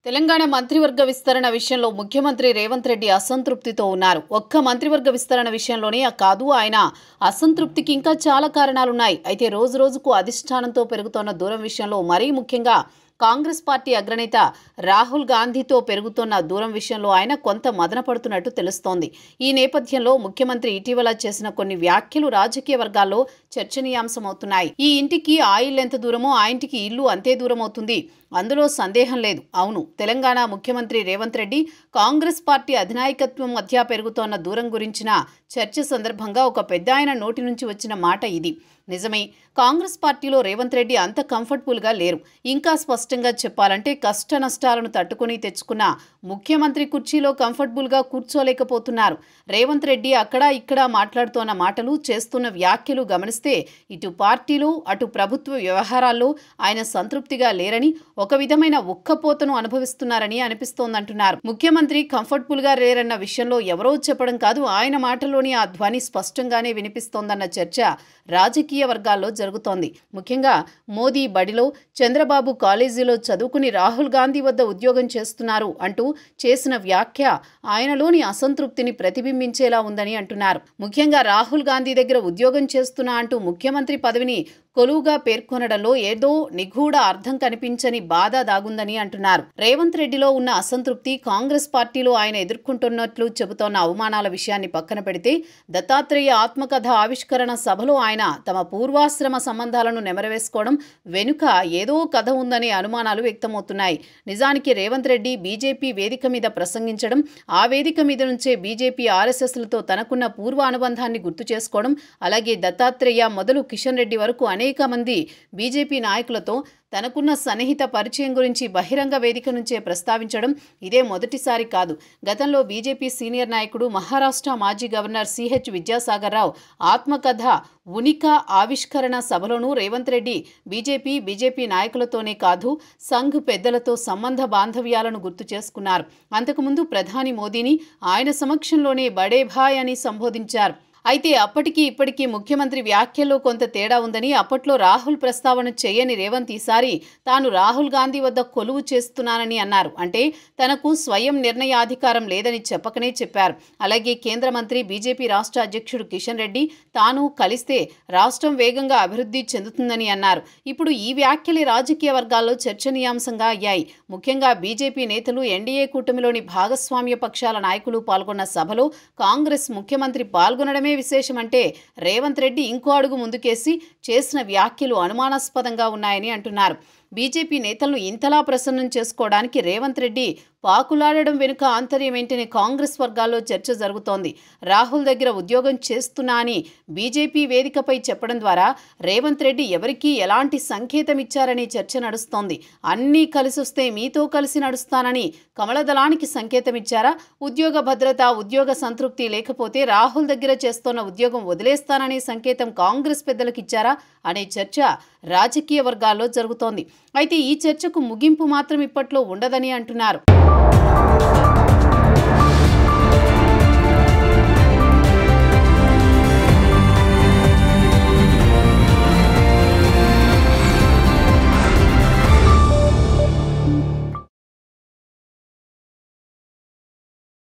తెలంగాణ మంత్రివర్గ విస్తరణ విషయంలో ముఖ్యమంత్రి రేవంత్ రెడ్డి అసంతృప్తితో ఉన్నారు. ఒక్క మంత్రివర్గ విస్తరణ విషయంలోనే కాదు, ఆయన అసంతృప్తికి ఇంకా చాలా కారణాలున్నాయి. అయితే రోజు రోజుకు అధిష్టానంతో పెరుగుతున్న దూరం విషయంలో, మరీ ముఖ్యంగా కాంగ్రెస్ పార్టీ అగ్రనేత రాహుల్ గాంధీతో పెరుగుతున్న దూరం విషయంలో ఆయన కొంత మదన పడుతున్నట్టు తెలుస్తోంది. ఈ నేపథ్యంలో ముఖ్యమంత్రి ఇటీవల చేసిన కొన్ని వ్యాఖ్యలు రాజకీయ వర్గాల్లో చర్చనీయాంశమవుతున్నాయి. ఈ ఇంటికి ఆయిల్ ఎంత దూరమో ఆ ఇంటికి ఇల్లు అంతే దూరం అవుతుంది, అందులో సందేహం లేదు. అవును, తెలంగాణ ముఖ్యమంత్రి రేవంత్ రెడ్డి కాంగ్రెస్ పార్టీ అధినాయకత్వం మధ్య పెరుగుతోన్న దూరం గురించిన చర్చ సందర్భంగా ఒక పెద్దాయన నోటి నుంచి వచ్చిన మాట ఇది. నిజమే, కాంగ్రెస్ పార్టీలో రేవంత్ రెడ్డి అంత కంఫర్టబుల్గా లేరు. ఇంకా స్పష్టంగా చెప్పాలంటే కష్ట నష్టాలను తట్టుకుని తెచ్చుకున్న ముఖ్యమంత్రి కుర్చీలో కంఫర్టబుల్గా కూర్చోలేకపోతున్నారు. రేవంత్ రెడ్డి అక్కడ ఇక్కడ మాట్లాడుతోన్న మాటలు, చేస్తున్న వ్యాఖ్యలు గమనిస్తే ఇటు పార్టీలో అటు ప్రభుత్వ వ్యవహారాల్లో ఆయన సంతృప్తిగా లేరని, ఒక విధమైన ఉక్కపోతను అనుభవిస్తున్నారని అనిపిస్తోందంటున్నారు. ముఖ్యమంత్రి కంఫర్టబుల్గా లేరన్న విషయంలో ఎవరో చెప్పడం కాదు, ఆయన మాటల్లోని ఆ ధ్వని స్పష్టంగానే వినిపిస్తోందన్న చర్చ రాజకీయ వర్గాల్లో జరుగుతోంది. ముఖ్యంగా మోదీ బడిలో, చంద్రబాబు కాలేజీలో చదువుకుని రాహుల్ గాంధీ వద్ద ఉద్యోగం చేస్తున్నారు అంటూ చేసిన వ్యాఖ్య ఆయనలోని అసంతృప్తిని ప్రతిబింబించేలా ఉందని అంటున్నారు. ముఖ్యంగా రాహుల్ గాంధీ దగ్గర ఉద్యోగం చేస్తున్నా అంటూ ముఖ్యమంత్రి పదవిని కొలువుగా పేర్కొనడంలో ఏదో నిగూఢ అర్థం కనిపించని బాధ దాగుందని అంటున్నారు. రేవంత్ రెడ్డిలో ఉన్న అసంతృప్తి, కాంగ్రెస్ పార్టీలో ఆయన ఎదుర్కొంటున్నట్లు చెబుతోన్న అవమానాల విషయాన్ని పక్కన పెడితే, దత్తాత్రేయ ఆత్మకథ ఆవిష్కరణ సభలో ఆయన తమ పూర్వాశ్రమ సంబంధాలను నెమరవేసుకోవడం వెనుక ఏదో కథ ఉందనే అనుమానాలు వ్యక్తమవుతున్నాయి. నిజానికి రేవంత్ రెడ్డి బీజేపీ వేదిక మీద ప్రసంగించడం, ఆ వేదిక మీద నుంచే బీజేపీ ఆర్ఎస్ఎస్లతో తనకున్న పూర్వ అనుబంధాన్ని గుర్తు చేసుకోవడం, అలాగే దత్తాత్రేయ మొదలు కిషన్ రెడ్డి వరకు అనేక మంది బీజేపీ నాయకులతో తనకున్న సన్నిహిత పరిచయం గురించి బహిరంగ వేదిక నుంచే ప్రస్తావించడం ఇదే మొదటిసారి కాదు. గతంలో బీజేపీ సీనియర్ నాయకుడు, మహారాష్ట్ర మాజీ గవర్నర్ సిహెచ్ విద్యాసాగర్ రావు ఆత్మకథ ఆవిష్కరణ సభలోనూ రేవంత్ రెడ్డి బీజేపీ నాయకులతోనే కాదు, సంఘ్ పెద్దలతో సంబంధ బాంధవ్యాలను గుర్తు చేసుకున్నారు. అంతకుముందు ప్రధాని మోదీని ఆయన సమక్షంలోనే బడే భాయ్ అని సంబోధించారు. అయితే అప్పటికీ ఇప్పటికీ ముఖ్యమంత్రి వ్యాఖ్యల్లో కొంత తేడా ఉందని, అప్పట్లో రాహుల్ ప్రస్తావన చేయని రేవంత్ ఈసారి తాను రాహుల్ గాంధీ వద్ద కొలువు చేస్తున్నానని అన్నారు. అంటే తనకు స్వయం నిర్ణయాధికారం లేదని చెప్పకనే చెప్పారు. అలాగే కేంద్ర మంత్రి, బీజేపీ రాష్ట్ర అధ్యక్షుడు కిషన్ రెడ్డి తాను కలిస్తే రాష్ట్రం వేగంగా అభివృద్ధి చెందుతుందని అన్నారు. ఇప్పుడు ఈ వ్యాఖ్యలే రాజకీయ వర్గాల్లో చర్చనీయాంశంగా అయ్యాయి. ముఖ్యంగా బీజేపీ నేతలు, ఎన్డీఏ కూటమిలోని భాగస్వామ్య పక్షాల నాయకులు పాల్గొన్న సభలో కాంగ్రెస్ ముఖ్యమంత్రి పాల్గొనడమే విశేషమంటే, రేవంత్ రెడ్డి ఇంకో అడుగు ముందుకేసి చేసిన వ్యాఖ్యలు అనుమానాస్పదంగా ఉన్నాయని అంటున్నారు. బీజేపీ నేతలను ఇంతలా ప్రసన్నం చేసుకోవడానికి రేవంత్ రెడ్డి పాకులాడడం వెనుక ఆంతర్యం ఏంటనే కాంగ్రెస్ వర్గాల్లో చర్చ జరుగుతోంది. రాహుల్ దగ్గర ఉద్యోగం చేస్తున్నా అని బీజేపీ వేదికపై చెప్పడం ద్వారా రేవంత్ రెడ్డి ఎవరికీ ఎలాంటి సంకేతం ఇచ్చారనే చర్చ నడుస్తోంది. అన్నీ కలిసొస్తే మీతో కలిసి నడుస్తానని కమలదళానికి సంకేతం ఇచ్చారా? ఉద్యోగ భద్రత, ఉద్యోగ సంతృప్తి లేకపోతే రాహుల్ దగ్గర చేస్తోన్న ఉద్యోగం వదిలేస్తాననే సంకేతం కాంగ్రెస్ పెద్దలకు ఇచ్చారా అనే చర్చ రాజకీయ వర్గాల్లో జరుగుతోంది. అయితే ఈ చర్చకు ముగింపు మాత్రం ఇప్పట్లో ఉండదని అంటున్నారు.